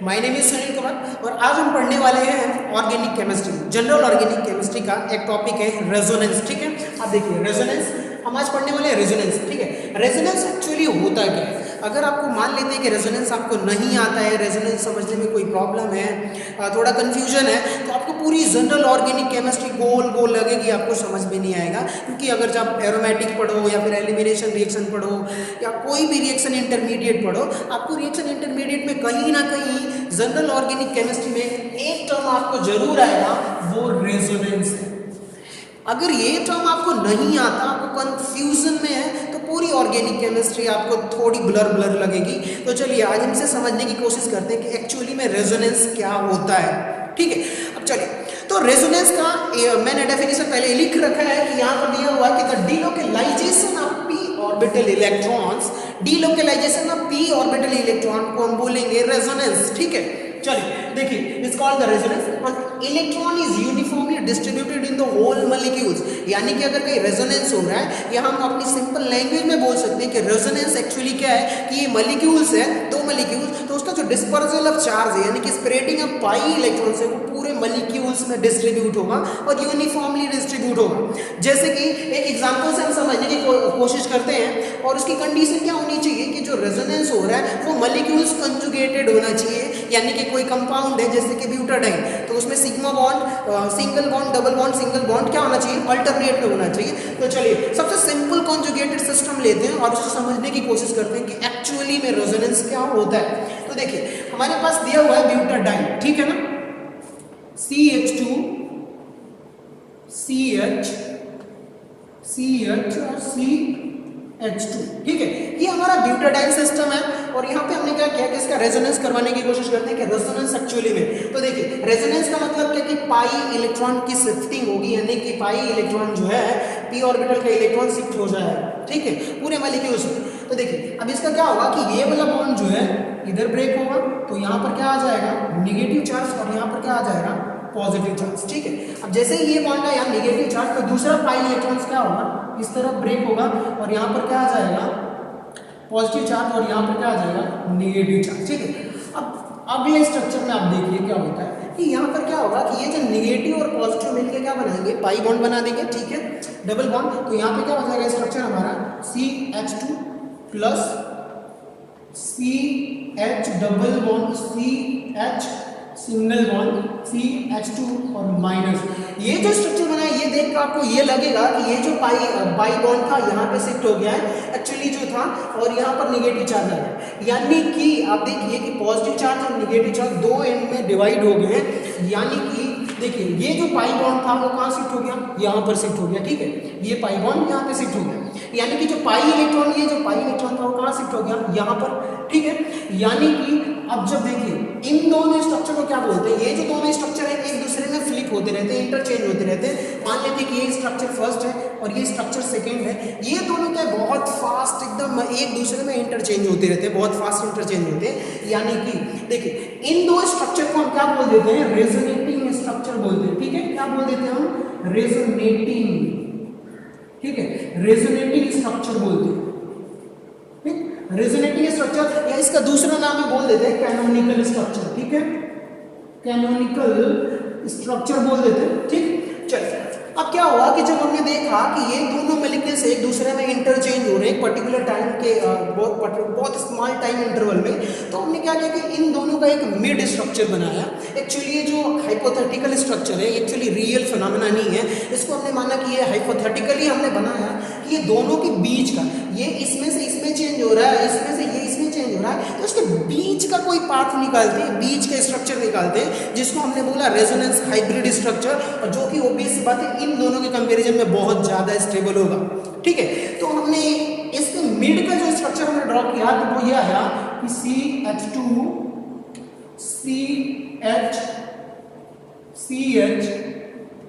My name is Sunil Kumar और आज हम पढ़ने वाले हैं organic chemistry, general organic chemistry का एक टॉपिक है रेजोनेंस। ठीक है, आप देखिए रेजोनेंस हम आज पढ़ने वाले हैं। रेजोनेंस, ठीक है। रेजोनेंस एक्चुअली होता क्या है? अगर आपको मान लेते हैं कि रेजोनेंस आपको नहीं आता है, रेजोनेंस समझने में कोई प्रॉब्लम है, थोड़ा कंफ्यूजन है, तो आपको पूरी जनरल ऑर्गेनिक केमिस्ट्री गोल गोल लगेगी, आपको समझ में नहीं आएगा। क्योंकि अगर जब आप एरोमेटिक पढ़ो या फिर एलिमिनेशन रिएक्शन पढ़ो या कोई भी रिएक्शन इंटरमीडिएट पढ़ो, आपको रिएक्शन इंटरमीडिएट में कहीं ना कहीं जनरल ऑर्गेनिक केमिस्ट्री में एक टर्म आपको जरूर आएगा, वो रेजोनेंस है। अगर ये टर्म आपको नहीं आता, आपको कंफ्यूजन में है, तो पूरी ऑर्गेनिक केमिस्ट्री आपको थोड़ी ब्लर ब्लर लगेगी। तो चलिए आज हम इसे समझने की कोशिश करते हैं कि एक्चुअली में रेजोनेंस क्या होता है। ठीक है, अब चलिए, तो रेजोनेंस का मैंने डेफिनेशन पहले लिख रखा है कि यहाँ पर दिया हुआ है कि the delocalisation of p orbital electrons, delocalisation of p orbital electron को हम बोलेंगे रेजोनेंस। ठीक है, चलिए देखिए, it's called the resonance. Electron is uniformly distributed in the whole molecules, यानी कि अगर कहीं रेजोनेंस हो रहा है, या हम अपनी सिंपल लैंग्वेज में बोल सकते हैं कि रेजोनेंस एक्चुअली क्या है कि ये मॉलिक्यूल्स है, दो मॉलिक्यूल्स, तो उसका जो डिस्पर्सल ऑफ चार्ज है यानी कि स्प्रेडिंग ऑफ पाई इलेक्ट्रॉन्स है, वो पूरे मॉलिक्यूल्स में डिस्ट्रीब्यूट होगा और यूनिफॉर्मली डिस्ट्रीब्यूट होगा। जैसे कि एक एग्जांपल से हम समझने की कोशिश करते हैं, और उसकी कंडीशन क्या होनी चाहिए कि जो रेजोनेंस हो रहा है वो मॉलिक्यूल्स कंजुगेटेड होना चाहिए, यानी कि कोई कंपाउंड है जैसे कि ब्यूटाडाइन, तो उसमें sigma bond, single bond, double bond, single bond क्या होना चाहिए, अल्टरनेट में होना चाहिए। तो चलिए सबसे सिंपल कॉन्जुगेटेड सिस्टम लेते हैं और उसको समझने की कोशिश करते हैं कि एक्चुअली में रेजोनेंस क्या होता है। तो देखिए हमारे पास दिया हुआ है ब्यूटाडाइन, ठीक है ना, CH2 CH CH और CH2, ठीक है, ये हमारा ब्यूटाडाइन सिस्टम है। और यहाँ पे हमने क्या किया कि इसका रेजोनेंस करवाने की कोशिश करते हैं कि रेजोनेंस एक्चुअली में, तो देखिए रेजोनेंस का मतलब क्या कि पाई इलेक्ट्रॉन की शिफ्टिंग होगी, यानी कि पाई इलेक्ट्रॉन जो है पी ऑर्बिटल का इलेक्ट्रॉन शिफ्ट हो जाएगा, ठीक है, पूरे मॉलिक्यूल्स में। तो देखिए अब इसका क्या होगा कि ये वाला बॉन्ड जो है इधर ब्रेक होगा, तो यहाँ पर क्या आ जाएगा, नेगेटिव चार्ज, और यहाँ पर क्या आ जाएगा, पॉजिटिव चार्ज। ठीक है, अब जैसे ही ये बॉन्ड है यहाँ नेगेटिव चार्ज, तो दूसरा पाई इलेक्ट्रॉन्स क्या होगा, इस तरफ ब्रेक होगा और यहाँ पर क्या आ जाएगा, पॉजिटिव चार्ज, और यहाँ पर क्या आ जाएगा, नेगेटिव चार्ज। ठीक है, अब अगले स्ट्रक्चर में आप देखिए क्या होता है कि यहाँ पर क्या होगा कि ये जो नेगेटिव और पॉजिटिव मिलकर क्या बनाएंगे, पाई बॉन्ड बना देंगे, ठीक है, डबल बॉन्ड। तो यहाँ पे क्या हो जाएगा स्ट्रक्चर हमारा CH2 plus CH double bond CH single bond CH2 और माइनस। ये जो स्ट्रक्चर बना है, ये देखकर आपको ये लगेगा कि ये जो पाई बॉन्ड था यहाँ पे शिफ्ट हो गया है एक्चुअली जो था, और यहाँ पर नेगेटिव चार्ज आ गया, यानी कि आप देखिए कि पॉजिटिव चार्ज और नेगेटिव चार्ज दो एंड में डिवाइड हो गए, यानी कि देखिए ये जो पाई बॉन्ड था वो कहाँ शिफ्ट हो गया, यहाँ पर शिफ्ट हो गया। ठीक है, ये पाई बॉन्ड यहाँ पे शिफ्ट हो गया, यानी कि जो पाई इलेक्ट्रॉन, ये जो पाई इलेक्ट्रॉन था वो कहाँ शिफ्ट हो गया, यहाँ पर। ठीक है, यानी कि अब जब देखिए इन दोनों स्ट्रक्चर को क्या बोलते हैं, ये जो दोनों स्ट्रक्चर है एक दूसरे में फ्लिप होते रहते हैं, इंटरचेंज होते रहते हैं। मान लेते हैं कि ये स्ट्रक्चर फर्स्ट है और ये स्ट्रक्चर सेकंड है, ये दोनों क्या बहुत फास्ट एकदम एक दूसरे में इंटरचेंज होते रहते हैं, बहुत फास्ट इंटरचेंज होते हैं। यानी कि देखिए इन दो स्ट्रक्चर को हम क्या बोल देते हैं, रेजोनेटिंग स्ट्रक्चर बोलते हैं। ठीक है, क्या बोल देते हैं हम, रेजोनेटिंग। ठीक है, रेजोनेटिंग स्ट्रक्चर बोलते हैं। रेजोनेटिंग स्ट्रक्चर, या इसका दूसरा नाम भी बोल देते हैं कैनोनिकल स्ट्रक्चर। ठीक है, कैनोनिकल स्ट्रक्चर बोल देते हैं। ठीक, चलिए अब क्या हुआ कि जब हमने देखा कि ये दोनों मॉलिक्यूल्स एक दूसरे में इंटरचेंज हो रहे हैं पर्टिकुलर टाइम के बहुत स्मॉल टाइम इंटरवल में, तो हमने क्या किया कि इन दोनों का एक मिड स्ट्रक्चर बनाया। एक्चुअली ये जो हाइपोथेटिकल स्ट्रक्चर है, एक्चुअली रियल फिनोमेना नहीं है, इसको हमने माना कि ये हाइपोथेटिकली हमने बनाया कि ये दोनों के बीच का, ये इसमें से इसमें चेंज हो रहा है, इसमें से ये इसमें चेंज हो रहा है, तो उसके बीच का कोई पाथ निकालते हैं, बीच का स्ट्रक्चर निकालते हैं, जिसको हमने बोला रेजोनेंस हाइब्रिड स्ट्रक्चर, और जो कि ऑब्वियस बात है इन दोनों के कंपैरिजन में बहुत ज्यादा स्टेबल होगा। ठीक है, तो हमने इसके मिड का जो स्ट्रक्चर हमने ड्रॉ किया तो वो ये आया कि CH2 CH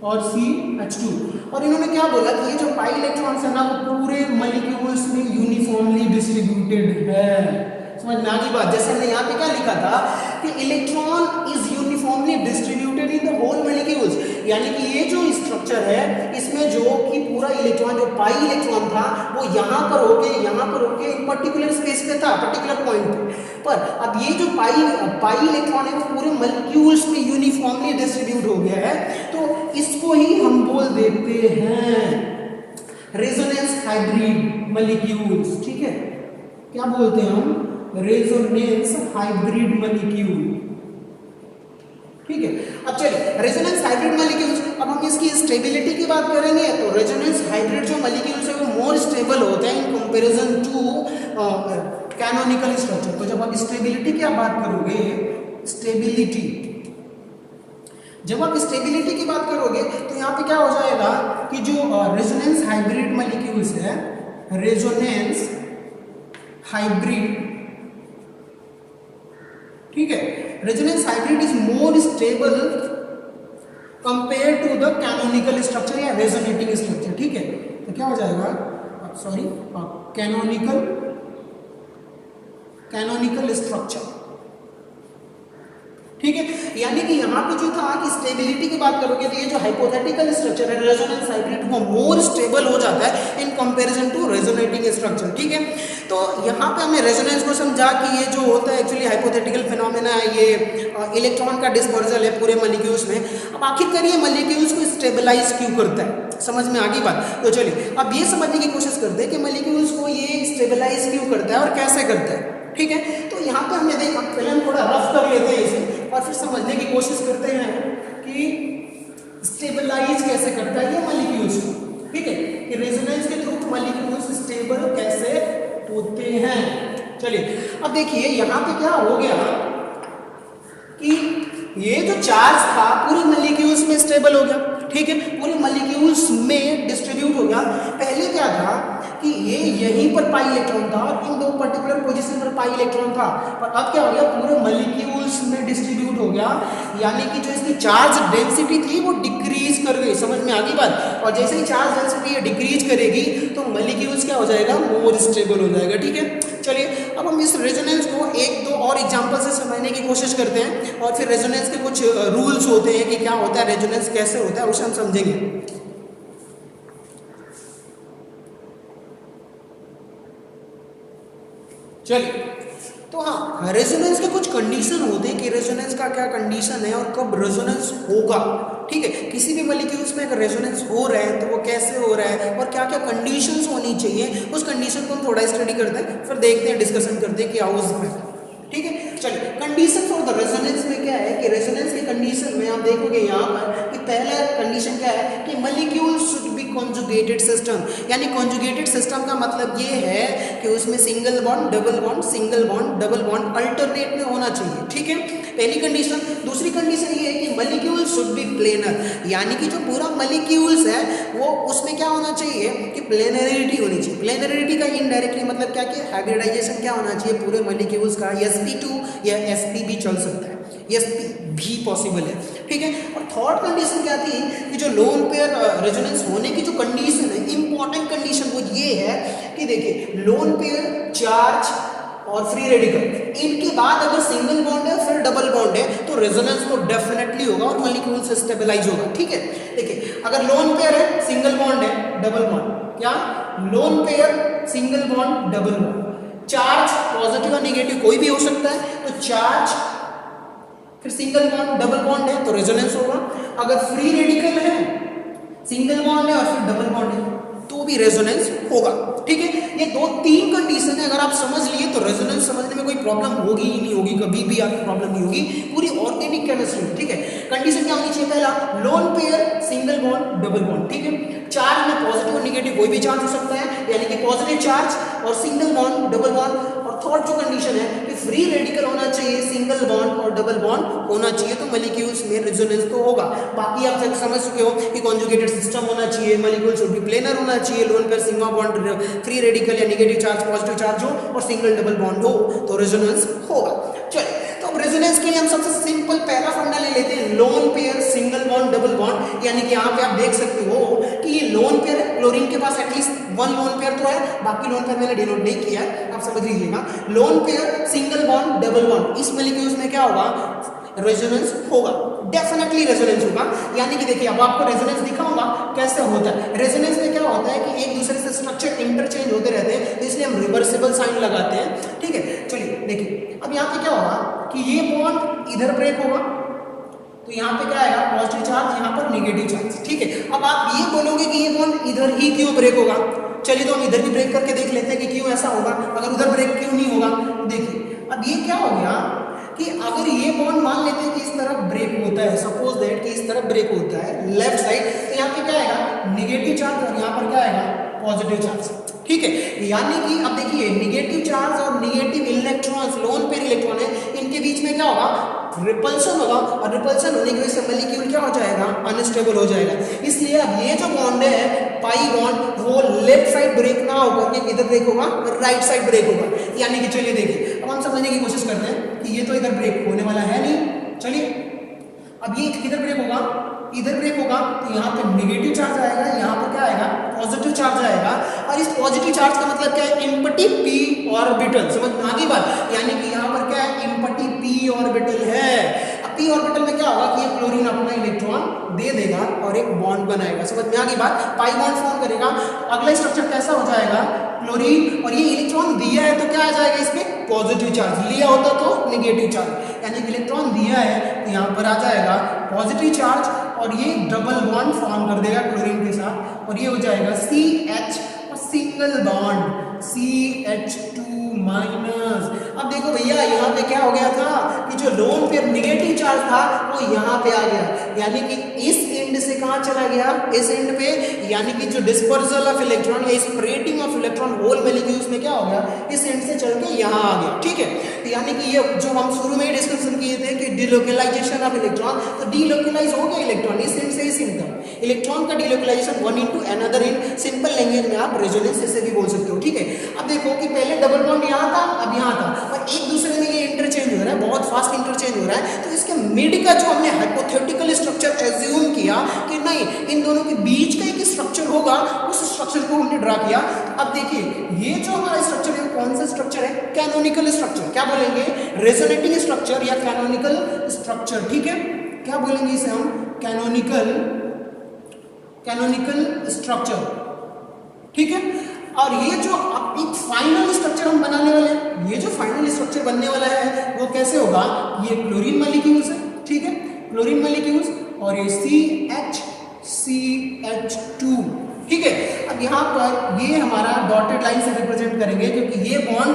और CH2, और इन्होंने क्या बोला कि ये जो पाई इलेक्ट्रॉन्स है ना वो पूरे मॉलिक्यूल्स में यूनिफॉर्मली डिस्ट्रीब्यूटेड है। समझ में आ गई बात? जैसे हमने यहाँ पे क्या लिखा था कि electron is uniformly distributed distributed in the whole molecules, यानी कि ये जो स्ट्रक्चर है इसमें जो कि पूरा इलेक्ट्रॉन जो पाई इलेक्ट्रॉन था वो यहाँ पर होके एक पर्टिकुलर स्पेस पे था, पर्टिकुलर पॉइंट पे। पर अब ये जो पाई इलेक्ट्रॉन है वो पूरे मॉलिक्यूल्स में यूनिफॉर्मली डिस्ट्रीब्यूट हो गया है, तो इसको ही हम बोल देते हैं रेजोनेंस हाइब्रिड मॉलिक्यूल्स। ठीक है, क्या बोलते हैं हम? Resonance hybrid molecule. ठीक है, अब चलिए रेजोनेंस हाइब्रिड मॉलिक्यूल्स, अब हम इसकी स्टेबिलिटी की बात करेंगे तो रेजोनेंस हाइब्रिड जो मॉलिक्यूल्स है वो मोर स्टेबल होते हैं in comparison to canonical structure. तो जब आप स्टेबिलिटी की बात करोगे, जब आप स्टेबिलिटी की बात करोगे तो यहाँ पे क्या हो जाएगा कि जो रेजोनेंस हाइब्रिड मॉलिक्यूल्स है, रेजोनेंस हाइब्रिड, ठीक है, resonance hybrid is more stable compare to the canonical structure या रेजोनेटिंग स्ट्रक्चर। ठीक है, तो क्या हो जाएगा, सॉरी, कैनोनिकल स्ट्रक्चर। ठीक है, यानी कि यहाँ पे जो था कि स्टेबिलिटी की बात करोगे तो ये जो हाइपोथेटिकल स्ट्रक्चर है रेजोनेंस हाइब्रिड वो मोर स्टेबल हो जाता है in comparison to resonating structure. ठीक है, तो यहाँ पे हमने रेजोनेंस को समझा कि ये जो होता है एक्चुअली हाइपोथेटिकल फिनोमेना है, ये इलेक्ट्रॉन का डिस्पर्जल है पूरे मॉलिक्यूल्स में। अब आखिरकार ये मॉलिक्यूल्स को स्टेबलाइज क्यों करता है, समझ में आ गई बात? तो चलिए अब ये समझने की कोशिश करते हैं कि मॉलिक्यूल्स को ये स्टेबलाइज क्यों करता है और कैसे करता है। ठीक है, तो यहाँ पे हमने देखा, पहले हम थोड़ा रफ कर लेते हैं इसे और फिर समझने की कोशिश करते हैं कि स्टेबलाइज कैसे करता है ये मॉलिक्यूल्स को। ठीक है, कि रेजोनेंस के थ्रू मॉलिक्यूल्स स्टेबल कैसे होते हैं। चलिए अब देखिए यहाँ पे क्या हो गया कि ये जो चार्ज था पूरे मॉलिक्यूल्स में स्टेबल हो गया। ठीक है, पूरे मॉलिक्यूल्स में डिस्ट्रीब्यूट हो गया। पहले क्या था कि ये यहीं पर पाई इलेक्ट्रॉन था और इन दो पर्टिकुलर पोजीशन पर पाई इलेक्ट्रॉन था, पर अब क्या हो गया पूरे मॉलिक्यूल्स में डिस्ट्रीब्यूट हो गया, यानी कि जो इसकी चार्ज डेंसिटी थी वो डिक्रीज कर गई। समझ में आ गई बात? और जैसे ही चार्ज डेंसिटी ये डिक्रीज करेगी तो मॉलिक्यूल्स क्या हो जाएगा, मोर स्टेबल हो जाएगा। ठीक है, चलिए अब हम इस रेजोनेंस को एक दो और एग्जांपल से समझने की कोशिश करते हैं और फिर रेजोनेंस के कुछ रूल्स होते हैं कि क्या होता है रेजोनेंस, कैसे होता है, उसे हम समझेंगे। चलिए, तो हाँ, रेजोनेंस के कुछ कंडीशन होते हैं कि रेजोनेंस का क्या कंडीशन है और कब रेजोनेंस होगा। ठीक है, किसी भी मॉलिक्यूल्स में अगर रेजोनेंस हो रहा है तो वो कैसे हो रहा है और क्या क्या कंडीशंस होनी चाहिए, उस कंडीशन को हम थोड़ा स्टडी करते हैं, फिर देखते हैं, डिस्कशन करते हैं कि हाउ इज इट। ठीक है, चलिए कंडीशन फॉर द रेजोनेंस में क्या है कि रेजोनेंस की कंडीशन में आप देखोगे यहाँ पर कि पहला कंडीशन क्या है कि molecule should be conjugated system, यानी कॉन्जुगेटेड सिस्टम का मतलब ये है कि उसमें single bond double bond, single bond double bond alternate में होना चाहिए। ठीक है, पहली कंडीशन। दूसरी कंडीशन ये है कि मॉलिक्यूल शुड बी प्लेनर, यानी कि जो पूरा मॉलिक्यूल्स है वो उसमें क्या होना चाहिए कि प्लेनरिटी होनी चाहिए। प्लेनरिटी का इनडायरेक्टली मतलब क्या कि हाइब्रिडाइजेशन क्या होना चाहिए पूरे मॉलिक्यूल्स का, sp2 या sp भी चल सकता है, sp भी पॉसिबल है। ठीक है, और थर्ड कंडीशन क्या थी कि जो लोन पेयर रेजोनेंस होने की जो कंडीशन है, इंपॉर्टेंट कंडीशन वो ये है कि देखिए लोन पेयर, चार्ज और फ्री रेडिकल, इनके बाद अगर सिंगल बॉन्ड है फिर डबल बॉन्ड है तो रेजोनेंस तो डेफिनेटली होगा और मॉलिक्यूल से स्टेबलाइज होगा। ठीक है, देखिए अगर लोन पेयर है, सिंगल बॉन्ड है, डबल बॉन्ड, क्या lone pair, single bond, double bond, charge positive और नेगेटिव कोई भी हो सकता है, तो चार्ज फिर सिंगल बॉन्ड डबल बॉन्ड है तो रेजोनेंस होगा। अगर फ्री रेडिकल है, सिंगल बॉन्ड है और फिर डबल बॉन्ड है तो भी रेजोनेंस होगा। ठीक है, ये दो तीन कंडीशन है, अगर आप समझ लिए तो रेजोनेंस समझने में कोई प्रॉब्लम होगी ही नहीं होगी, कभी भी आपको प्रॉब्लम नहीं होगी पूरी ऑर्गेनिक केमिस्ट्री में। ठीक है, कंडीशन क्या होनी चाहिए, पहला lone pair, single bond, double bond. ठीक है, चार्ज में पॉजिटिव और नेगेटिव कोई भी चार्ज हो सकता है, यानी कि पॉजिटिव चार्ज और सिंगल बॉन्ड, डबल बॉन्ड। और थर्ड जो कंडीशन है कि फ्री रेडिकल होना चाहिए, सिंगल बॉन्ड और डबल बॉन्ड होना चाहिए, तो मॉलिक्यूल्स में रेजोनेंस तो होगा। बाकी आप समझ चुके हो कि कॉन्जुगेटेड सिस्टम होना चाहिए, मॉलिक्यूल शुड बी प्लेनर होना चाहिए, lone pair, sigma bond, free radical या नेगेटिव चार्ज, पॉजिटिव चार्ज हो और सिंगल डबल बॉन्ड हो तो रेजोनेंस होगा। चलिए, तो अब रेजोनेंस के लिए हम सबसे सिंपल पहला फंडा ले लेते हैं, lone pair, single bond, double bond. यानी कि यहाँ पे आप देख सकते हो कि ये लोन पेयर है, क्लोरीन के पास एटलीस्ट वन लोन पेयर तो है, बाकी लोन पेयर मैंने डिनोट नहीं किया है, आप समझ लीजिएगा। Lone pair, single bond, double bond, इस मॉलिक्यूल्स में क्या होगा, रेजोनेंस होगा, डेफिनेटली रेजोनेंस होगा। यानी कि देखिए अब आपको रेजोनेंस दिखाऊंगा कैसे होता है। रेजोनेंस में क्या होता है कि एक दूसरे से स्ट्रक्चर इंटरचेंज होते रहते हैं, तो इसलिए हम रिवर्सिबल साइन लगाते हैं, ठीक है। चलिए देखिए अब यहाँ पे क्या होगा कि ये बॉन्ड इधर ब्रेक होगा, तो यहाँ पे क्या आएगा पॉजिटिव चार्ज, यहाँ पर नेगेटिव चार्ज, ठीक है। अब आप ये बोलोगे कि ये बॉन्ड इधर ही क्यों ब्रेक होगा, चलिए तो हम इधर भी ब्रेक करके देख लेते हैं कि क्यों ऐसा होगा, अगर उधर ब्रेक क्यों नहीं होगा। देखिए अब ये क्या हो गया कि अगर ये बॉन्ड मान लेते हैं कि इस तरफ ब्रेक होता है, सपोज दैट कि इस तरफ ब्रेक होता है लेफ्ट साइड, तो यहाँ पे क्या आएगा नेगेटिव चार्ज और यहाँ पर क्या आएगा पॉजिटिव चार्ज, ठीक है। यानी कि अब देखिए नेगेटिव चार्ज और negative electrons, lone pair electron है, इनके बीच में क्या होगा रिपल्शन होगा, और रिपल्शन होने की वजह से मॉलिक्यूल क्या हो जाएगा अनस्टेबल हो जाएगा। इसलिए अब ये जो बॉन्ड है पाई बॉन्ड वो लेफ्ट साइड ब्रेक ना होकर के इधर ब्रेक होगा, राइट साइड ब्रेक होगा। यानी कि चलिए देखिए अब हम समझने की कोशिश करते हैं कि ये तो इधर ब्रेक होने वाला है नहीं, चलिए अब ये किधर ब्रेक होगा, इधर ब्रेक होगा, तो यहाँ पे नेगेटिव चार्ज आएगा, यहाँ पर क्या आएगा पॉजिटिव चार्ज आएगा, और इस पॉजिटिव चार्ज का मतलब क्या है एम्प्टी पी ऑर्बिटल, समझ में आ गई बात। यानी कि यहाँ पर क्या है एम्प्टी पी ऑर्बिटल है। अब पी ऑर्बिटल में क्या होगा कि ये क्लोरीन अपना इलेक्ट्रॉन दे देगा और एक बॉन्ड बनाएगा, समझ में आ गई बात, पाई बॉन्ड फॉर्म करेगा। अगला स्ट्रक्चर कैसा हो जाएगा क्लोरीन, और ये इलेक्ट्रॉन दिया है तो क्या आ जाएगा इसमें पॉजिटिव चार्ज, लिया होता तो नेगेटिव चार्ज, यानी कि इलेक्ट्रॉन दिया है तो यहाँ पर आ जाएगा पॉजिटिव चार्ज, और ये डबल बॉन्ड फॉर्म कर देगा क्लोरीन के साथ, और ये हो जाएगा CH और सिंगल बॉन्ड CH2 माइनस। अब देखो भैया यहाँ पे क्या हो गया था कि जो लोन पेयर नेगेटिव चार्ज था वो यहाँ पे आ गया, यानी कि इस एंड से कहाँ चला गया इस एंड पे, यानी कि जो डिस्पर्सल ऑफ इलेक्ट्रॉन या spreading of electron hole molecules में क्या हो गया इस एंड से चल के यहाँ आ गया, ठीक है। यानी कि ये जो हम शुरू में ही डिस्कशन किए थे कि डिलोकलाइजेशन ऑफ इलेक्ट्रॉन, तो डिलोकलाइज हो गया इलेक्ट्रॉन इस एंड से इस एंड तक, इलेक्ट्रॉन का delocalisation one into another and, simple language में आप रेजोनेंस ऐसे भी बोल सकते हो, ठीक है। अब देखो कि पहले डबल बॉन्ड यहाँ था अब यहाँ था, और एक दूसरे में ये इंटरचेंज हो रहा है, बहुत फास्ट इंटरचेंज हो रहा है, तो इसके मिड का जो हमने हाइपोथेटिकल स्ट्रक्चर एज्यूम किया कि नहीं इन दोनों के बीच का एक स्ट्रक्चर होगा, उस स्ट्रक्चर को हमने ड्रा किया। अब देखिए ये जो हमारा स्ट्रक्चर है कौन सा स्ट्रक्चर है कैनोनिकल स्ट्रक्चर, क्या बोलेंगे रेजोनेटिंग स्ट्रक्चर या कैनोनिकल स्ट्रक्चर, ठीक है। क्या बोलेंगे इसे हम कैनोनिकल स्ट्रक्चर, ठीक है। और ये जो अब एक फाइनल स्ट्रक्चर हम बनाने वाले हैं, ये जो फाइनल स्ट्रक्चर बनने वाला है वो कैसे होगा, ये क्लोरीन मॉलिक्यूल्स है, ठीक है क्लोरीन मॉलिक्यूल्स, और ये CH2, ठीक है। अब यहाँ पर ये हमारा डॉटेड लाइन से रिप्रेजेंट करेंगे क्योंकि ये बॉन्ड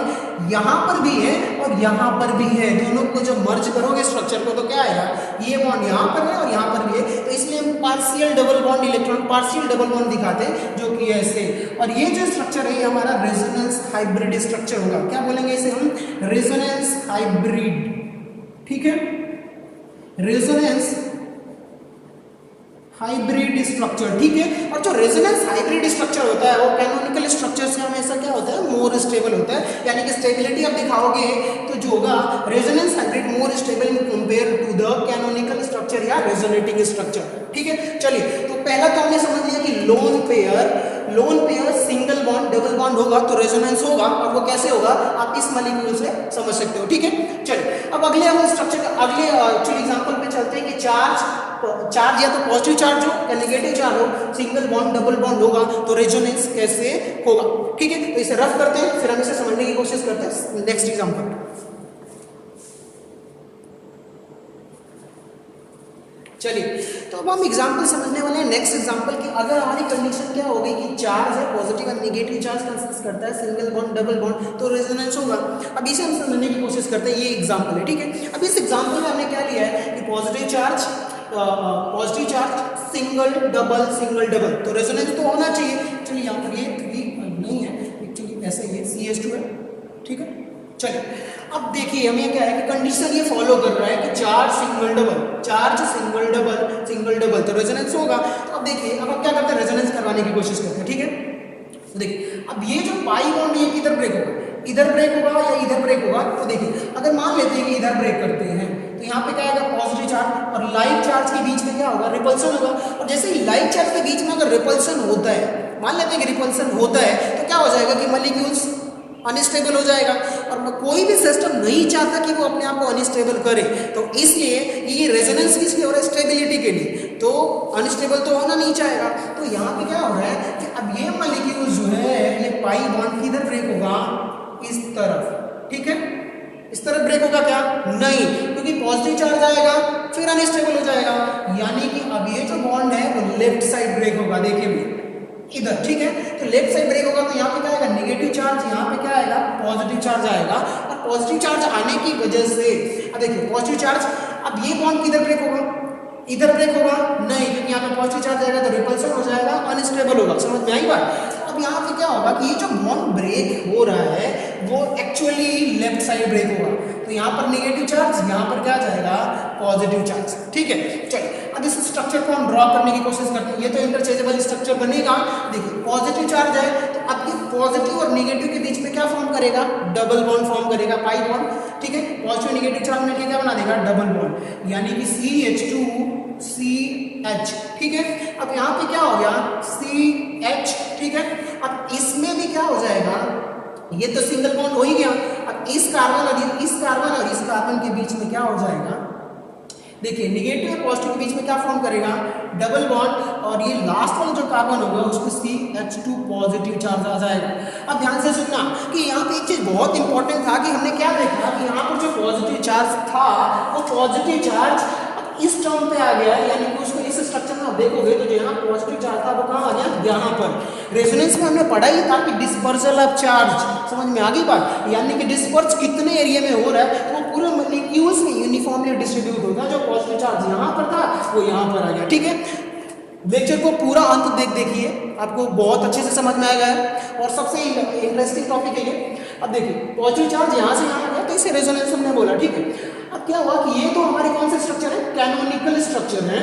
यहाँ पर भी है और यहाँ पर भी है, दोनों को जब मर्ज करोगे स्ट्रक्चर को तो क्या आएगा ये बॉन्ड यहाँ पर है और यहाँ पर भी है, तो इसलिए हम partial double bond electron partial double bond दिखाते हैं जो कि ऐसे। और ये जो स्ट्रक्चर है ये हमारा रेजोनेंस हाइब्रिड स्ट्रक्चर होगा, क्या बोलेंगे इसे हम रेजोनेंस हाइब्रिड, ठीक है रेजोनेंस हाइब्रिड स्ट्रक्चर, ठीक है। और जो रेजोनेंस हाइब्रिड स्ट्रक्चर होता है वो कैनोनिकल स्ट्रक्चर से हमेशा क्या होता है मोर स्टेबल होता है, यानी कि स्टेबिलिटी आप दिखाओगे तो जो होगा resonance hybrid more stable in compare to the canonical structure या रेजोनेटिंग स्ट्रक्चर, ठीक है। चलिए तो पहला तो हमने समझ लिया कि lone pair single bond double bond होगा तो रेजोनेंस होगा, और वो कैसे होगा आप इस मॉलिक्यूल से समझ सकते हो, ठीक है। चलिए अब अगले हम स्ट्रक्चर अगले एक्चुअली एग्जांपल पे चलते हैं कि चार्ज या तो पॉजिटिव चार्ज हो या नेगेटिव चार्ज हो, सिंगल बॉन्ड डबल बॉन्ड होगा तो रेजोनेंस कैसे होगा, ठीक है। तो इसे रफ करते हैं फिर हम इसे समझने की कोशिश करते हैं नेक्स्ट एग्जांपल। चलिए तो अब हम एग्जांपल समझने वाले हैं नेक्स्ट एग्जांपल की। अगर हमारी कंडीशन क्या हो गई कि चार्ज है पॉजिटिव और नेगेटिव चार्ज कंसिस्ट करता है सिंगल बॉन्ड डबल बॉन्ड तो रेजोनेंस होगा। अब इसे हम समझने की कोशिश करते हैं, ये एग्जांपल है, ठीक है। अब इस एग्जांपल में हमने क्या लिया है कि पॉजिटिव चार्ज सिंगल डबल तो रेजोनेंस तो होना चाहिए। चलिए यहाँ पर ये नहीं है एक्चुअली ऐसे ये CH2 है, ठीक है। चलिए अब देखिए हमें क्या है कि कंडीशन ये फॉलो कर रहा है कि चार्ज सिंगल डबल तो रेजोनेंस होगा। अब देखिए अब क्या करते हैं रेजोनेंस करवाने की कोशिश करते हैं, ठीक है। तो देखिए अब ये जो पाई बॉन्ड है किधर ब्रेक होगा, इधर ब्रेक होगा या इधर ब्रेक होगा। तो देखिए अगर मान लेते हैं कि इधर ब्रेक करते हैं तो यहाँ पे क्या आएगा पॉजिटिव चार्ज और लाइक चार्ज के बीच में क्या होगा रिपल्सन होगा। और जैसे ही लाइक चार्ज के बीच में अगर रिपल्सन होता है, मान लेते हैं कि रिपल्सन होता है तो क्या हो जाएगा कि मॉलिक्यूल्स अनस्टेबल हो जाएगा, और कोई भी सिस्टम नहीं चाहता कि वो अपने आप को अनस्टेबल करे, तो इसलिए ये रेजोनेंस किसके हो रहा है, स्टेबिलिटी के लिए, तो अनस्टेबल तो होना नहीं चाहेगा। तो यहाँ पे क्या हो रहा है कि अब ये मॉलिक्यूल जो है ये पाई बॉन्ड किधर ब्रेक होगा, इस तरफ, ठीक है, इस तरफ ब्रेक होगा क्या, नहीं, क्योंकि पॉजिटिव चार्ज आएगा फिर अनस्टेबल हो जाएगा, यानी कि अब ये जो बॉन्ड है वो लेफ्ट साइड ब्रेक होगा, देखिए इधर, ठीक है, तो लेफ्ट साइड ब्रेक होगा तो यहाँ पे क्या आएगा, नेगेटिव चार्ज, यहाँ पे क्या आएगा, पॉजिटिव चार्ज आएगा, और पॉजिटिव चार्ज आने की वजह से अब देखिए पॉजिटिव चार्ज, अब ये बॉन्ड किधर ब्रेक होगा, इधर ब्रेक होगा, नहीं, क्योंकि यहाँ पे पॉजिटिव चार्ज आएगा तो रिपल्सन हो जाएगा, अनस्टेबल होगा, समझ में आई बात। अब यहाँ पे क्या होगा कि ये जो बॉन्ड ब्रेक हो रहा है वो एक्चुअली लेफ्ट साइड ब्रेक होगा, तो यहाँ पर नेगेटिव चार्ज, यहाँ पर क्या जाएगा, पॉजिटिव चार्ज, ठीक है। चलिए अब इस स्ट्रक्चर को हम ड्रॉ करने की कोशिश करते हैं, ये तो इंटरचेंजेबल स्ट्रक्चर बनेगा, देखिए पॉजिटिव चार्ज है तो अब ये पॉजिटिव और नेगेटिव के बीच में क्या फॉर्म करेगा, डबल बॉन्ड फॉर्म करेगा, पाई बॉन्ड, ठीक है, पॉजिटिव नेगेटिव चार्ज मिलकर क्या बना देगा, डबल बॉन्ड, यानी कि CH2CH, ठीक है। अब यहाँ पे क्या हो गया, CH, ठीक है, अब इसमें भी क्या हो जाएगा, ये तो सिंगल बॉन्ड हो ही गया, अब इस कार्बन और इस कार्बन के बीच में क्या हो जाएगा, देखिए नेगेटिव और पॉजिटिव के बीच में क्या फॉर्म करेगा, डबल बॉन्ड, और ये लास्ट वाला जो कार्बन होगा उसमें CH2 पॉजिटिव चार्ज आ जाएगा। अब ध्यान से सुनना कि यहाँ पे एक चीज बहुत इंपॉर्टेंट था कि हमने क्या देखा कि यहाँ पर जो पॉजिटिव चार्ज था वो पॉजिटिव चार्ज इस टर्म पे आ गया, यानी कि उसको इस स्ट्रक्चर में आप देखोगे तो जो यहाँ पॉजिटिव चार्ज था वो कहाँ आ गया, यहाँ पर। रेजोनेंस में हमने पढ़ा ही था कि डिस्पर्सल ऑफ चार्ज, समझ में आ गई बात, यानी कि डिस्पर्स कितने एरिया में हो रहा है तो वो पूरे मॉलिक्यूल्स में यूनिफॉर्मली डिस्ट्रीब्यूट होगा, जो पॉजिटिव चार्ज यहाँ पर था वो यहाँ पर आ गया, ठीक है। लेक्चर को पूरा अंत देखिए, आपको बहुत अच्छे से समझ में आएगा, और सबसे इंटरेस्टिंग टॉपिक है ये। अब देखिए पॉजिटिव चार्ज यहाँ से यहाँ आ गया तो इसे रेजोनेंस हमने बोला, ठीक है। अब क्या हुआ कि ये तो हमारी कौन सा स्ट्रक्चर है, कैनोनिकल स्ट्रक्चर है।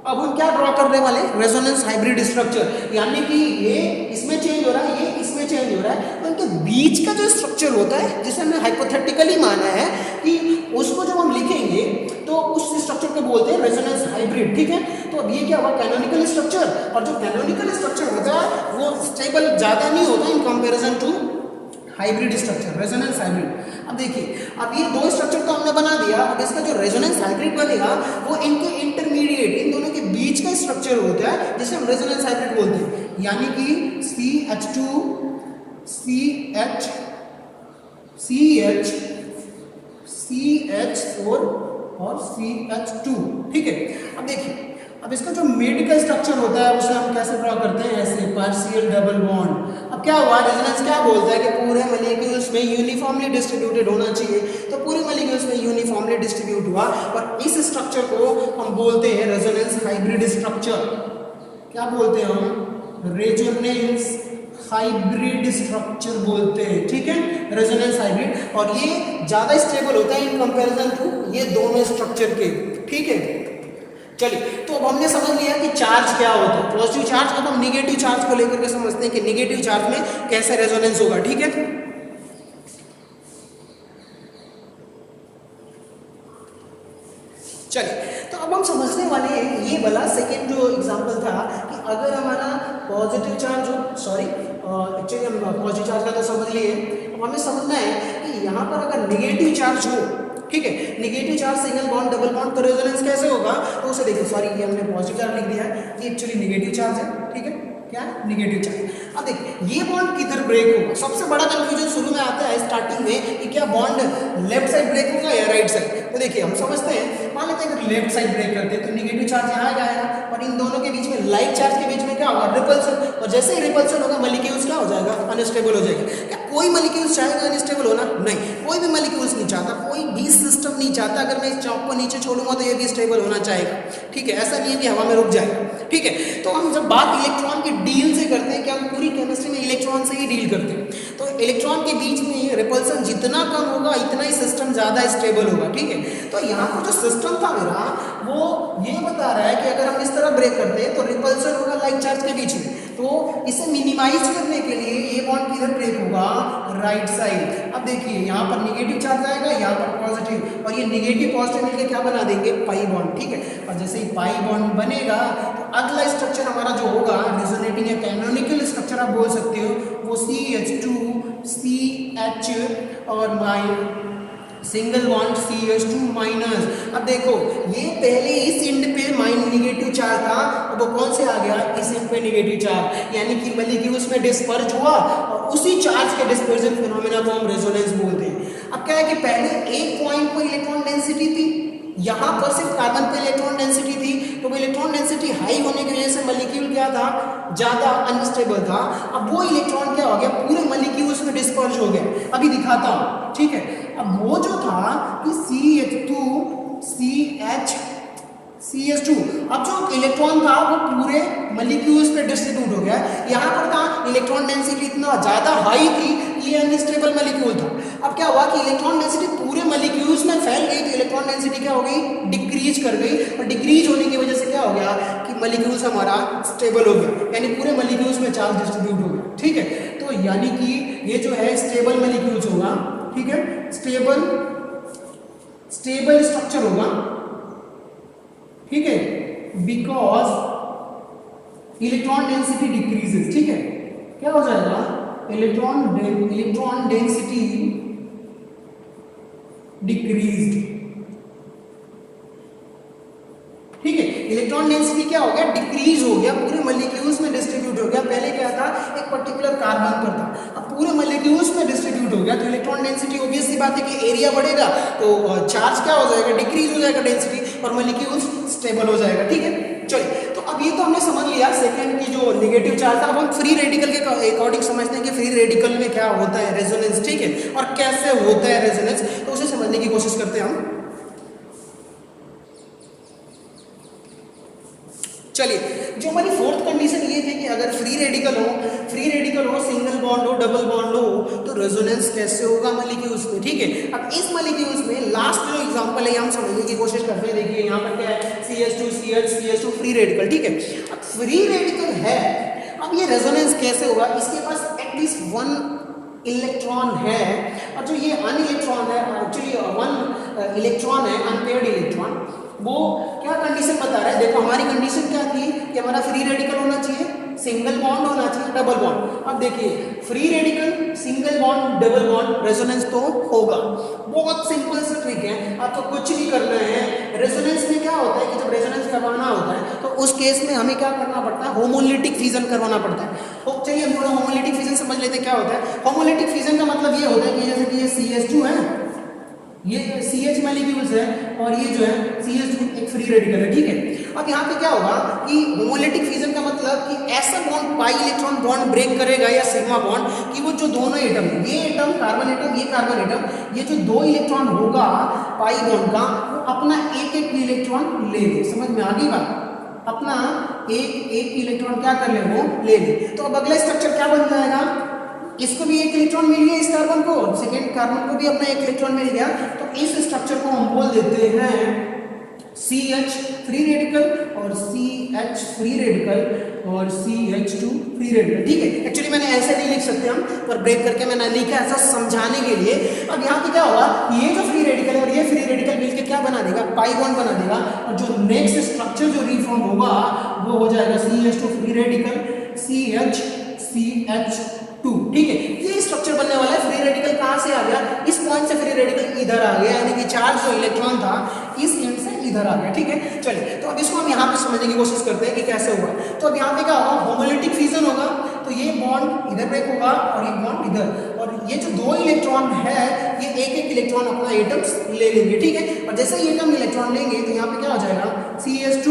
अब हम क्या ड्रॉ करने वाले, रेजोनेंस हाइब्रिड स्ट्रक्चर, यानी कि ये इसमें चेंज हो रहा है, ये इसमें चेंज हो रहा है, तो इनके बीच का जो स्ट्रक्चर होता है जिसे हमने हाइपोथेटिकली माना है कि उसको जब हम लिखेंगे तो उस स्ट्रक्चर को बोलते हैं रेजोनेंस हाइब्रिड, ठीक है। तो अब ये क्या हुआ, कैनोनिकल स्ट्रक्चर, और जो कैनोनिकल स्ट्रक्चर होता है वो स्टेबल ज्यादा नहीं होता in comparison to hybrid structure, resonance hybrid. अब देखिए अब ये दो स्ट्रक्चर तो हमने बना दिया, अब इसका जो रेजोनेंस हाइब्रिड बनेगा वो इनके इंटरमीडिएट, इन दोनों के बीच का स्ट्रक्चर होता है जिसे हम रेजोनेंस हाइब्रिड बोलते हैं, यानी कि CH2 CH CH CH4 और CH2, ठीक है। अब देखिए अब इसका जो मेडिकल स्ट्रक्चर होता है उसे हम कैसे ड्रॉ करते हैं, ऐसे पार्शियल डबल बॉन्ड। अब क्या हुआ, रेजोनेंस क्या बोलता है कि पूरे मॉलिक्यूल्स में यूनिफॉर्मली डिस्ट्रीब्यूटेड होना चाहिए, तो पूरे मॉलिक्यूल्स में यूनिफॉर्मली डिस्ट्रीब्यूट हुआ, और इस स्ट्रक्चर को हम बोलते हैं रेजोनेंस हाइब्रिड स्ट्रक्चर। क्या बोलते हैं हम, रेजोनेंस हाइब्रिड स्ट्रक्चर बोलते हैं, ठीक है, रेजोनेंस हाइब्रिड, और ये ज्यादा स्टेबल होता है इन कंपैरिजन टू ये दोनों स्ट्रक्चर के, ठीक है। चलिए तो अब हमने समझ लिया कि चार्ज क्या होता है, पॉजिटिव चार्ज। अब हम नेगेटिव चार्ज को लेकर के समझते हैं कि नेगेटिव चार्ज में कैसे रेजोनेंस होगा, ठीक है। चलिए तो अब हम समझने वाले हैं ये वाला सेकेंड जो एग्जांपल था कि अगर हमारा पॉजिटिव चार्ज हो, सॉरी एक्चुअली हम पॉजिटिव चार्ज का तो समझ लिए, अब हमें समझना है कि यहाँ पर अगर नेगेटिव चार्ज हो, ठीक है, negative charge single bond double bond, तो रेजोनेंस कैसे होगा, तो उसे देखिए, सॉरी ये हमने पॉजिटिव चार्ज लिख दिया है, ये एक्चुअली नेगेटिव चार्ज है, ठीक है, क्या नेगेटिव चार्ज। अब देखिए ये बॉन्ड किधर ब्रेक होगा, सबसे बड़ा कंफ्यूजन शुरू में आता है स्टार्टिंग में कि क्या बॉन्ड लेफ्ट साइड ब्रेक होगा या राइट साइड। तो देखिए हम समझते हैं, मान लेते हैं अगर लेफ्ट साइड ब्रेक करते हैं तो नेगेटिव चार्ज यहाँ जाएगा, और इन दोनों के बीच में लाइट चार्ज के बीच में क्या होगा, रिपल्सन, और जैसे ही रिपल्सन होगा मॉलिक्यूल्स क्या हो जाएगा, अनस्टेबल हो जाएगा। क्या कोई मॉलिक्यूल्स चाहेगा अनस्टेबल होना, नहीं, कोई भी मॉलिक्यूल्स नहीं चाहता, कोई भी सिस्टम नहीं चाहता अगर मैं इस चौक को नीचे छोड़ूंगा तो ये भी स्टेबल होना चाहेगा, ठीक है, ऐसा नहीं है कि हवा में रुक जाएगा, ठीक है। तो हम जब बात इलेक्ट्रॉन की डील से करते हैं कि हम पूरी केमिस्ट्री में इलेक्ट्रॉन से ही डील करते हैं, तो इलेक्ट्रॉन के बीच में रिपल्सन जितना कम होगा इतना ही सिस्टम ज़्यादा स्टेबल होगा, ठीक है। तो यहाँ पर जो सिस्टम था मेरा वो ये बता रहा है कि अगर हम इस तरह ब्रेक करते हैं तो रिपल्सन होगा लाइट चार्ज के बीच में, तो इसे मिनिमाइज करने के लिए ये बॉन्ड किधर ब्रेक होगा, राइट साइड। अब देखिए यहाँ पर नेगेटिव चार्ज आएगा, यहाँ पर पॉजिटिव, और ये नेगेटिव पॉजिटिव मिलकर क्या बना देंगे, पाई बॉन्ड, ठीक है। और जैसे ही पाई बॉन्ड बनेगा तो अगला स्ट्रक्चर हमारा जो होगा रेजोनेटिंग या कैनोनिकल स्ट्रक्चर आप बोल सकते हो, वो CH2CH और सिंगल बॉन्ड CH2 माइनस। अब देखो ये पहले इस एंड पे नेगेटिव चार्ज था, अब वो कौन से आ गया, इस एंड पे नेगेटिव चार्ज, यानी कि मॉलिक्यूल्स में डिस्पर्ज हुआ और उसी चार्ज के डिस्पर्जन फिनोमेना को हम रेजोनेंस बोलते हैं। अब क्या है कि पहले एक पॉइंट पर इलेक्ट्रॉन डेंसिटी थी, यहाँ पर सिर्फ कार्बन पे इलेक्ट्रॉन डेंसिटी थी, तो वो इलेक्ट्रॉन डेंसिटी हाई होने की वजह से मॉलिक्यूल क्या था, ज़्यादा अनस्टेबल था। अब वो इलेक्ट्रॉन क्या हो गया, पूरे मॉलिक्यूल्स में डिस्पर्ज हो गया। अभी दिखाता हूँ, ठीक है। अब वो जो था कि CH2 अब जो इलेक्ट्रॉन था वो पूरे मॉलिक्यूल्स पे डिस्ट्रीब्यूट हो गया। यहाँ पर था इलेक्ट्रॉन डेंसिटी इतना ज़्यादा हाई थी, ये अनस्टेबल मॉलिक्यूल था। अब क्या हुआ कि इलेक्ट्रॉन डेंसिटी पूरे मॉलिक्यूल्स में फैल गई, तो इलेक्ट्रॉन डेंसिटी क्या हो गई, डिक्रीज कर गई, और डिक्रीज होने की वजह से क्या हो गया कि मॉलिक्यूल्स हमारा स्टेबल हो गया, यानी पूरे मॉलिक्यूल्स में चार्ज डिस्ट्रीब्यूट हो गया, ठीक है। तो यानी कि ये जो है स्टेबल मॉलिक्यूल्स होगा, ठीक है, स्टेबल स्ट्रक्चर होगा, ठीक है, बिकॉज इलेक्ट्रॉन डेंसिटी डिक्रीजेस, ठीक है। क्या हो जाएगा, इलेक्ट्रॉन डेंसिटी डिक्रीज्ड, ठीक है। इलेक्ट्रॉन डेंसिटी क्या हो गया, डिक्रीज हो गया, पूरे मॉलिक्यूल्स में डिस्ट्रीब्यूट हो गया। पहले क्या था, एक पर्टिकुलर कार्बन पर था, अब पूरे मॉलिक्यूल्स में डिस्ट्रीब्यूट हो गया, तो इलेक्ट्रॉन डेंसिटी ऑब्वियस सी बात है कि एरिया बढ़ेगा, तो चार्ज क्या हो जाएगा, डिक्रीज हो जाएगा डेंसिटी, और मॉलिक्यूल्स स्टेबल हो जाएगा, ठीक है। चलिए, तो अब ये तो हमने समझ लिया सेकंड की जो नेगेटिव चार्ज था। अब हम फ्री रेडिकल के अकॉर्डिंग समझते हैं कि फ्री रेडिकल में क्या होता है रेजोनेंस, ठीक है, और कैसे होता है रेजोनेंस, तो उसे समझने की कोशिश करते हैं हम। चलिए, जो हमारी फोर्थ कंडीशन ये थी कि अगर फ्री रेडिकल हो, सिंगल बॉन्ड हो, डबल बॉन्ड हो, तो रेजोनेंस कैसे होगा मॉलिक्यूल्स में, ठीक है। अब इस मॉलिक्यूल्स में लास्ट जो एग्जांपल है हम समझने की कोशिश करते हैं। देखिए यहाँ पर क्या है, CH2 फ्री रेडिकल, ठीक है। अब फ्री रेडिकल है, अब ये रेजोनेंस कैसे होगा, इसके पास एटलीस्ट 1 इलेक्ट्रॉन है, और जो ये अनइलेक्ट्रॉन है, एक्चुअली 1 इलेक्ट्रॉन है, अनपेयर्ड इलेक्ट्रॉन, वो क्या कंडीशन बता रहा है। देखो हमारी कंडीशन क्या थी कि हमारा फ्री रेडिकल होना चाहिए, सिंगल बॉन्ड होना चाहिए, डबल बॉन्ड। अब देखिए free radical, single bond, double bond, resonance तो होगा। बहुत सिंपल सा ट्रिक है, आपको कुछ नहीं करना है। रेजोनेंस में क्या होता है कि जब रेजोनेंस करवाना होता है तो उस केस में हमें क्या करना पड़ता है, होमोलिटिक फ्यूजन करवाना पड़ता है। तो चलिए हम थोड़ा होमोलिटिक फ्यूजन समझ लेते हैं क्या होता है। होमोलिटिक फ्यूजन का मतलब ये होता है कि जैसे कि ये CH2 है, ये CH मॉलिक्यूल्स है, और ये जो है CH2 एक फ्री रेडिकल है, ठीक है। अब यहाँ पे क्या होगा कि होमोलिटिक फ्यूजन का मतलब कि ऐसा bond pi electron bond break करेगा या सिग्मा बॉन्ड कि वो जो दोनों एटम, ये एटम कार्बन एटम, ये कार्बन एटम, ये जो 2 इलेक्ट्रॉन होगा पाई बॉन्ड का, वो अपना एक इलेक्ट्रॉन ले ले। समझ में आ गई बात, अपना एक इलेक्ट्रॉन क्या कर ले, वो ले ले। तो अब अगला स्ट्रक्चर क्या बन जाएगा, इसको भी एक इलेक्ट्रॉन मिल गया, इस कार्बन को, सेकेंड कार्बन को भी अपना एक इलेक्ट्रॉन मिल गया, तो इस स्ट्रक्चर को हम बोल देते हैं CH फ्री रेडिकल, और CH फ्री रेडिकल, और CH2 फ्री रेडिकल, ठीक है। एक्चुअली मैंने ऐसे नहीं लिख सकते हम, पर ब्रेक करके मैंने लिखा ऐसा समझाने के लिए। अब यहाँ पे क्या होगा, ये जो फ्री रेडिकल है और ये फ्री रेडिकल मिलकर क्या बना देगा, पाई बॉन्ड बना देगा, और जो नेक्स्ट स्ट्रक्चर जो रिफॉर्म होगा वो हो जाएगा CH2 फ्री रेडिकल, CH2, ठीक है। ये स्ट्रक्चर बनने वाला है। फ्री रेडिकल कहाँ से आ गया, इस पॉइंट से फ्री रेडिकल इधर आ गया, यानी कि चार्ज जो इलेक्ट्रॉन था इस एंड से इधर आ गया, ठीक है। चलिए, तो अब इसको हम यहाँ पे समझने की कोशिश करते हैं कि कैसे होगा। तो अब यहाँ पे क्या होगा, होमोलिटिक फ्यूजन होगा, तो ये बॉन्ड इधर ब्रेक होगा और ये बॉन्ड इधर, और ये जो 2 इलेक्ट्रॉन है ये एक इलेक्ट्रॉन अपना एटम्स ले लेंगे, ठीक है। और जैसे ही एटम इलेक्ट्रॉन लेंगे तो यहाँ पे क्या हो जाएगा, CH2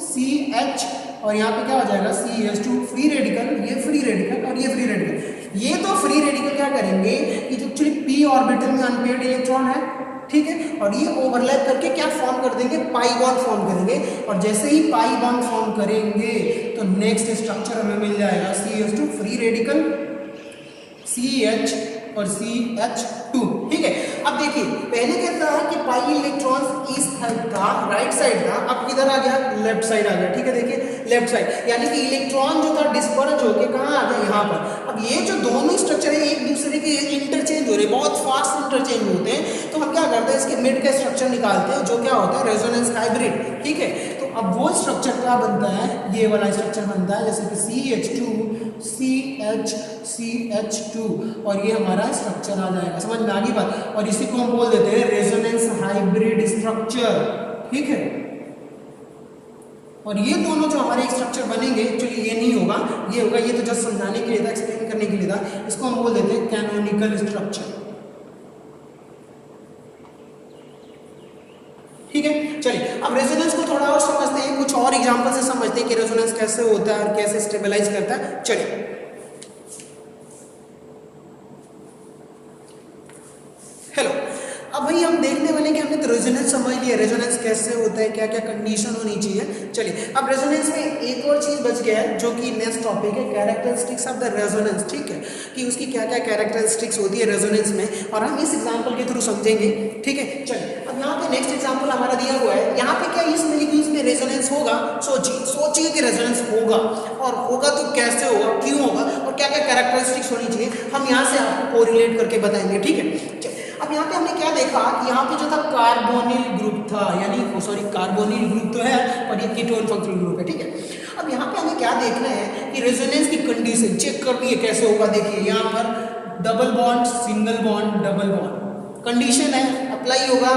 CH, और यहाँ पे क्या हो जाएगा CH2 फ्री रेडिकल, ये फ्री रेडिकल और ये फ्री रेडिकल। ये तो फ्री रेडिकल क्या करेंगे कि जो एक्चुअली p ऑर्बिटल में अनपेयर्ड इलेक्ट्रॉन है, ठीक है, और ये ओवरलैप करके क्या फॉर्म कर देंगे, पाई बॉन्ड फॉर्म करेंगे, और जैसे ही पाई बॉन्ड फॉर्म करेंगे तो नेक्स्ट स्ट्रक्चर हमें मिल जाएगा CH2 फ्री रेडिकल, CH और CH2, ठीक ठीक है। अब देखिए पहले क्या था कि पाई इलेक्ट्रॉन्स इस साइड था, राइट साइड था, अब किधर आ गया, लेफ्ट साइड आ गया, ठीक है। देखिए लेफ्ट साइड यानी कि इलेक्ट्रॉन जो था डिस्पर्ज होके कहाँ आ गया, यहाँ पर। अब ये जो दोनों स्ट्रक्चर है एक दूसरे के इंटरचेंज हो रहे, बहुत फास्ट इंटरचेंज होते हैं, तो हम क्या करते हैं इसके मिड का स्ट्रक्चर निकालते हैं जो क्या होता है रेजोनेंस हाइब्रिड, ठीक है। तो अब वो स्ट्रक्चर क्या बनता है, ये वाला स्ट्रक्चर बनता है, जैसे कि CH2 CH2 और ये हमारा स्ट्रक्चर आ जाएगा, समझ में आ गई बात। और इसी को हम बोल देते हैं रेजोनेंस हाइब्रिड स्ट्रक्चर, ठीक है। और ये दोनों जो हमारे स्ट्रक्चर बनेंगे, एक्चुअली ये नहीं होगा, ये होगा, ये तो जस्ट समझाने के लिए था, एक्सप्लेन करने के लिए था, इसको हम बोल देते हैं कैनोनिकल स्ट्रक्चर, ठीक है। चलिए अब रेजोनेंस को थोड़ा और समझते हैं, कुछ और एग्जांपल से समझते हैं कि रेजोनेंस कैसे होता है और कैसे स्टेबलाइज करता है। चलिए हेलो, अब भाई हम देखने वाले कि हमने तो रेजोनेंस समझ लिया, रेजोनेंस कैसे होता है, क्या क्या कंडीशन होनी चाहिए। चलिए अब रेजोनेंस में एक और चीज बच गया है जो कि नेक्स्ट टॉपिक है, कैरेक्टरिस्टिक्स ऑफ द रेजोनेंस, ठीक है, कि उसकी क्या क्या कैरेक्टरिस्टिक्स होती है रेजोनेंस में, और हम इस एग्जांपल के थ्रू समझेंगे, ठीक है। चलिए अब यहाँ पे नेक्स्ट एग्जांपल हमारा दिया हुआ है, यहाँ पे क्या इस मॉलिक्यूल्स में रेजोनेंस होगा, सोचिए कि रेजोनेंस होगा, और होगा तो कैसे होगा, क्यों होगा, और क्या क्या कैरेक्टरिस्टिक्स होनी चाहिए, हम यहाँ से आपको कोरिलेट करके बताएंगे, ठीक है। अब यहाँ पे हमने क्या देखा कि यहाँ पे जो था कार्बोनिल ग्रुप था, यानी कार्बोनिल ग्रुप तो है और ये कीटोन फंक्शनल ग्रुप है, ठीक है। अब यहाँ पे हमें क्या देखना है कि रेजोनेंस की कंडीशन चेक करनी है, कैसे होगा। देखिए यहाँ पर double bond single bond double bond condition है, अप्लाई होगा,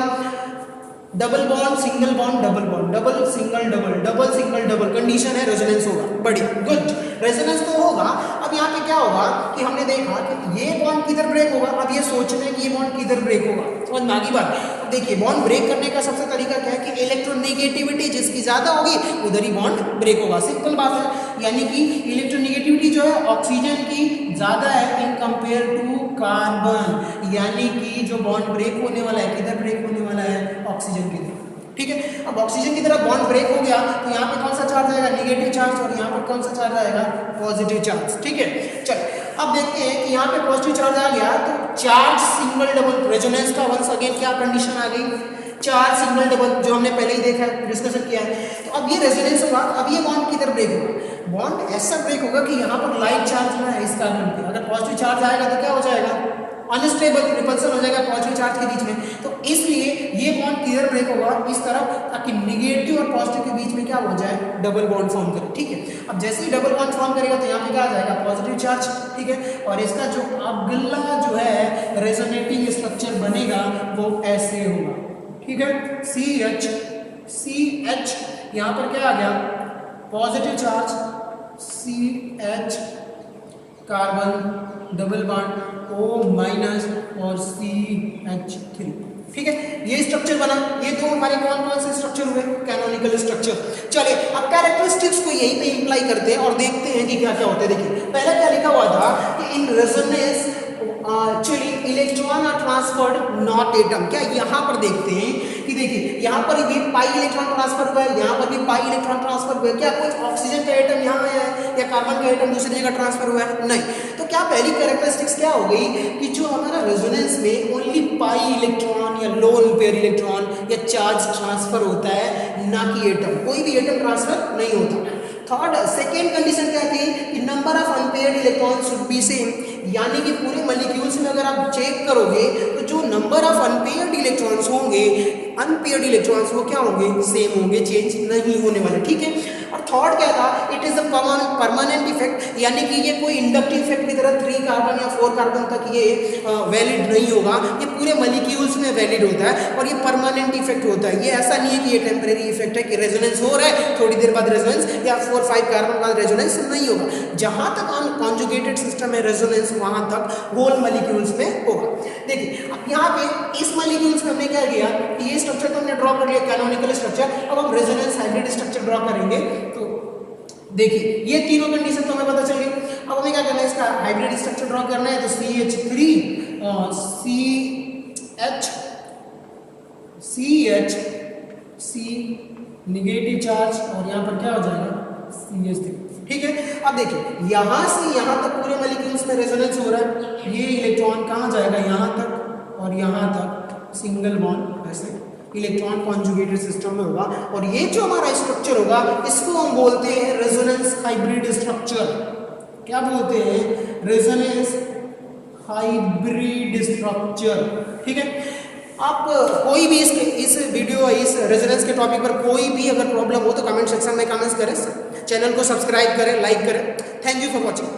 double bond single bond double bond, double single double, double single double, condition है, रेजोनेंस होगा, बढ़िया, गुड, रेजोनेंस तो होगा। अब यहाँ पे क्या होगा कि हमने देखा कि ये बॉन्ड किधर ब्रेक होगा, अब ये सोचना है कि ये बॉन्ड किधर ब्रेक होगा, समझ में आ गई बात। अब देखिए बॉन्ड ब्रेक करने का सबसे तरीका क्या है कि इलेक्ट्रोनेगेटिविटी जिसकी ज्यादा होगी उधर ही बॉन्ड ब्रेक होगा, सिंपल बात है। यानी कि इलेक्ट्रोनेगेटिविटी जो है ऑक्सीजन की ज्यादा है इन कंपेयर टू कार्बन, यानी कि जो बॉन्ड ब्रेक होने वाला है किधर ब्रेक होने वाला है, ऑक्सीजन की तरफ, ठीक है। अब ऑक्सीजन की तरफ बॉन्ड ब्रेक हो गया तो यहाँ पे कौन सा चार्ज आएगा, नेगेटिव चार्ज, और यहाँ पर कौन सा चार्ज आएगा, पॉजिटिव चार्ज, ठीक है। चलो अब देखते हैं कि यहाँ पे पॉजिटिव चार्ज आ गया तो चार्ज सिंगल डबल, रेजोनेंस का वंस अगेन क्या कंडीशन आ गई, चार्ज सिंगल डबल, जो हमने पहले ही देखा है, डिस्कशन किया है। तो अब ये रेजोनेंस होगा, अब ये बॉन्ड किधर ब्रेक होगा, बॉन्ड ऐसा ब्रेक होगा कि यहाँ पर लाइट चार्ज ना है इस कार्बन पे, अगर पॉजिटिव चार्ज आएगा तो क्या हो जाएगा, अनस्टेबल रिपल्सन हो जाएगा पॉजिटिव चार्ज के बीच में। तो इसलिए ये बॉन्ड किधर ब्रेक होगा, इस तरफ, ताकि निगेटिव और पॉजिटिव के बीच में क्या हो जाए, डबल बॉन्ड फॉर्म करे, ठीक है। अब जैसे ही डबल बॉन्ड फॉर्म करेगा तो यहाँ पे क्या आ जाएगा, पॉजिटिव चार्ज, ठीक है। और इसका जो अगला जो है रेजोनेटिंग स्ट्रक्चर बनेगा वो ऐसे होगा, ठीक है, CH यहाँ पर क्या आ गया, positive charge, CH carbon double bond O minus और CH3, ठीक है। ये स्ट्रक्चर बना, ये तो हमारे कौन कौन से स्ट्रक्चर हुए, कैनोनिकल स्ट्रक्चर। चलिए अब कैरेक्टरिस्टिक्स को यहीं पे इंप्लाई करते हैं और देखते हैं कि क्या क्या होता है। देखिए पहला क्या लिखा हुआ था कि in resonance actually electron are transferred not atom, क्या यहाँ पर देखते हैं कि देखिए यहाँ पर भी पाई इलेक्ट्रॉन ट्रांसफर हुआ है, यहाँ पर भी पाई इलेक्ट्रॉन ट्रांसफर हुआ है, क्या कुछ ऑक्सीजन का एटम यहाँ आया है या कार्बन का एटम दूसरी जगह ट्रांसफर हुआ है, नहीं। तो क्या पहली कैरेक्टरिस्टिक्स क्या हो गई कि जो हमारा रेजोनेंस में ओनली पाई इलेक्ट्रॉन या लोन पेयर इलेक्ट्रॉन या चार्ज ट्रांसफर होता है, ना कि एटम, कोई भी एटम ट्रांसफर नहीं होता। थर्ड सेकेंड कंडीशन क्या थी कि number of unpaired electron should be same, यानी कि पूरे मॉलिक्यूल्स में अगर आप चेक करोगे तो जो नंबर ऑफ अनपेयर्ड इलेक्ट्रॉन्स होंगे, अनपेयर्ड इलेक्ट्रॉन्स वो क्या होंगे, सेम होंगे, चेंज नहीं होने वाले, ठीक है। और थर्ड क्या था, it is a permanent effect, यानी कि ये कोई इंडक्टिव इफेक्ट की तरह 3 कार्बन या 4 कार्बन तक ये वैलिड नहीं होगा, ये पूरे मॉलिक्यूल्स में वैलिड होता है और ये परमानेंट इफेक्ट होता है। ये ऐसा नहीं है कि ये टेम्परेरी इफेक्ट है कि रेजोनेंस हो रहा है थोड़ी देर बाद रेजोनेंस या 4-5 कार्बन बाद रेजोनेंस नहीं होगा। जहां तक कॉन्जुगेटेड सिस्टम है रेजोनेंस वहां तक होल मॉलिक्यूल्स में होगा। देखिए अब यहाँ पे इस मॉलिक्यूल्स में हमने क्या किया कि ये स्ट्रक्चर तो हमने ड्रॉ कर लिया, कैनोनिकल स्ट्रक्चर। अब हम रेजोनेंस हाइब्रिड स्ट्रक्चर ड्रॉ करेंगे। तो देखिए ये तीनों कंडीशन तो हमें पता चल गई। अब हमें क्या करना है, इसका हाइब्रिड स्ट्रक्चर ड्रॉ करना है। तो CH3 CH निगेटिव चार्ज और यहाँ पर क्या हो जाएगा CH3, ठीक है। अब देखिए यहाँ से यहाँ तक पूरे मॉलिक्यूल्स में रेजोनेंस हो रहा है, ये इलेक्ट्रॉन कहाँ जाएगा यहाँ तक और यहाँ तक सिंगल बॉन्ड ऐसे इलेक्ट्रॉन कॉन्जुगेटेड सिस्टम में होगा। और ये जो हमारा स्ट्रक्चर होगा इसको हम बोलते हैं रेजोनेंस हाइब्रिड स्ट्रक्चर। क्या बोलते हैं? Resonance hybrid structure. ठीक है, आप कोई भी इस वीडियो इस रेजोनेंस के टॉपिक पर कोई भी अगर प्रॉब्लम हो तो कमेंट सेक्शन में कमेंट्स करें, चैनल को सब्सक्राइब करें, लाइक करें। Thank you for watching.